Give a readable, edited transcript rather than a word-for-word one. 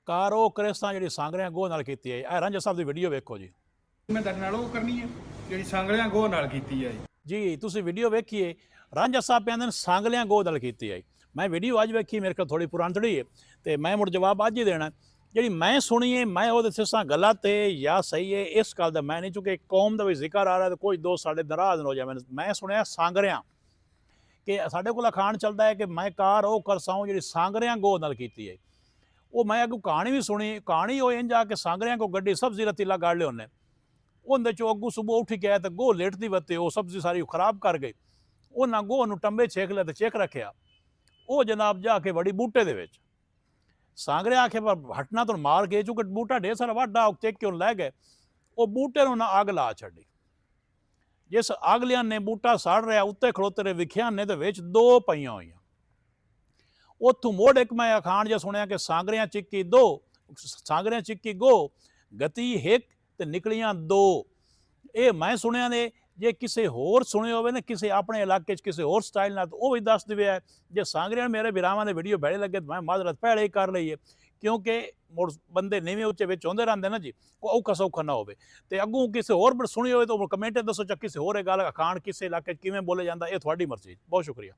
ਕਾਰੋ ਕ੍ਰਿਸਤਾਂ ਜਿਹੜੀ ਸਾਂਗਰਿਆਂ ਗੋਹ ਨਾਲ ਕੀਤੀ ਹੈ। ਇਹ ਰਾਂਝਾ ਸਾਹਿਬ ਦੀ ਵੀਡੀਓ ਵੇਖੋ ਜੀ। ਮੈਂ ਤੁਹਾਡੇ ਨਾਲ ਉਹ ਕਰਨੀ ਹੈ ਜਿਹੜੀ ਸਾਂਗਲਿਆਂ ਗੋਹ ਨਾਲ ਕੀਤੀ ਹੈ ਜੀ ਤੁਸੀਂ ਵੀਡੀਓ ਵੇਖੀਏ, ਰਾਂਝਾ ਸਾਹਿਬ ਕਹਿੰਦੇ ਨੇ ਸਾਂਗਲਿਆਂ ਗੋਹ ਨਾਲ ਕੀਤੀ ਹੈ। ਮੈਂ ਵੀਡੀਓ ਅੱਜ ਵੇਖੀ, ਮੇਰੇ ਕੋਲ ਥੋੜੀ ਪੁਰਾਣੀ ਹੈ ਤੇ ਮੈਂ ਮੁੜ ਜਵਾਬ ਅੱਜ ਹੀ ਦੇਣਾ। ਜਿਹੜੀ ਮੈਂ ਸੁਣੀ ਹੈ, ਮੈਂ ਉਹਦੇ ਸਿਸਾਂ ਗਲਤ ਹੈ ਜਾਂ ਸਹੀ ਹੈ ਇਸ ਗੱਲ ਦਾ ਮੈਂ ਨਹੀਂ, ਚੁੱਕਿ ਕੌਮ ਦਾ ਵੀ ਜ਼ਿਕਰ ਆ ਰਿਹਾ ਤੇ ਕੁਝ ਦੋਸਤ ਸਾਡੇ ਨਾਰਾਜ਼ ਹੋ ਜਾਵੇ। ਮੈਂ ਸੁਣਿਆ ਸਾਂਗਰਿਆਂ ਕਿ ਸਾਡੇ ਕੋਲ ਅਖਾਣ ਚੱਲਦਾ ਹੈ ਕਿ ਮੈਂ ਕਾਰ ਉਹ ਕਰਸਾਉਂ ਜਿਹੜੀ ਸਾਂਗਰਿਆਂ ਗੋਹ ਨਾਲ ਕੀਤੀ ਹੈ। ਉਹ ਮੈਂ ਅੱਗੋਂ ਕਹਾਣੀ ਵੀ ਸੁਣੀ, ਕਹਾਣੀ ਉਹ ਇੰਝ ਆ ਕੇ ਸਾਂਗਰਿਆਂ को गड्डी सब्जी रतीला गाड़ लिया उन्हें, ਉਹਦੇ ਚੋਂ ਅੱਗੋਂ ਸੁਬਹ ਉੱਠ ਕੇ ਆਇਆ ਤਾਂ ਗੋਹ ਲੇਟਦੀ ਵੱਤੇ ਉਹ ਸਬਜ਼ੀ ਸਾਰੀ ਖਰਾਬ ਕਰ ਗਈ। ਉਹਨਾਂ ਗੋਹ ਨੂੰ ਟੰਬੇ ਛੇਕ ਲਿਆ ਤੇ ਚੇਕ ਰੱਖਿਆ। ਉਹ ਜਨਾਬ ਜਾ ਕੇ ਵੜੀ ਬੂਟੇ ਦੇ ਵਿੱਚ। ਸਾਂਗਰੇ ਆਖੇ ਪਰ ਹਟਣਾ ਤੋਂ ਮਾਰ ਕੇ ਚੁੱਕ ਬੂਟਾ ਢੇਰ ਸਾਰਾ ਵੱਡਾ ਚੇਕ ਕੇ ਲੈ ਗਏ। ਉਹ ਬੂਟੇ ਨੂੰ ਨਾ ਅੱਗ ਲਾ ਛੱਡੀ। ਜਿਸ ਅਗਲਿਆਂ ਨੇ ਬੂਟਾ ਸੜ ਰਿਹਾ ਉੱਤੇ ਖੜੋਤੇ ਰਹੇ ਵਿਖਿਆ ਨੇ ਤੇ ਵਿੱਚ ਦੋ ਪਈਆਂ ਹੋਈਆਂ। ਉੱਥੋਂ ਮੋੜ ਇੱਕ ਮੈਂ ਅਖਾਣ ਜਿਹਾ ਸੁਣਿਆ ਕਿ ਸਾਂਗਰਿਆਂ ਚਿੱਕੀ ਦੋ, ਸਾਂਗਰਿਆਂ ਚਿੱਕੀ ਗੋ ਗਤੀ ਇੱਕ ਤੇ ਨਿਕਲੀਆਂ ਦੋ। ਇਹ ਮੈਂ ਸੁਣਿਆ ਨੇ। ਜੇ ਕਿਸੇ ਹੋਰ ਸੁਣੇ ਹੋਵੇ ਨਾ ਕਿਸੇ ਆਪਣੇ ਇਲਾਕੇ 'ਚ ਕਿਸੇ ਹੋਰ ਸਟਾਈਲ ਨਾਲ ਉਹ ਵੀ ਦੱਸ ਦੇਵੇ। ਜੇ ਸਾਂਗਰਿਆਂ ਮੇਰੇ ਵੀਰਾਵਾਂ ਦੇ ਵੀਡੀਓ ਬੜੇ ਲੱਗੇ ਤਾਂ ਮੈਂ ਮਾਜ਼ਰਤ ਪਹਿਲੇ ਹੀ ਕਰ ਲਈਏ, ਕਿਉਂਕਿ ਮੁੜ ਬੰਦੇ ਨੀਵੇਂ ਉੱਚੇ ਵਿੱਚ ਆਉਂਦੇ ਰਹਿੰਦੇ ਨਾ ਜੀ, ਉਹ ਔਖਾ ਸੌਖਾ ਨਾ ਹੋਵੇ। ਤੇ ਅੱਗੋਂ ਕਿਸੇ ਹੋਰ ਸੁਣੀ ਹੋਵੇ ਤਾਂ ਕਮੈਂਟ ਦੱਸੋ, ਚੱਕੀ ਕਿਸੇ ਹੋਰ ਇਹ ਗੱਲ ਅਖਾਣ ਕਿਸੇ ਇਲਾਕੇ 'ਚ ਕਿਵੇਂ ਬੋਲੇ ਜਾਂਦਾ, ਇਹ ਤੁਹਾਡੀ ਮਰਜ਼ੀ। ਬਹੁਤ ਸ਼ੁਕਰੀਆ।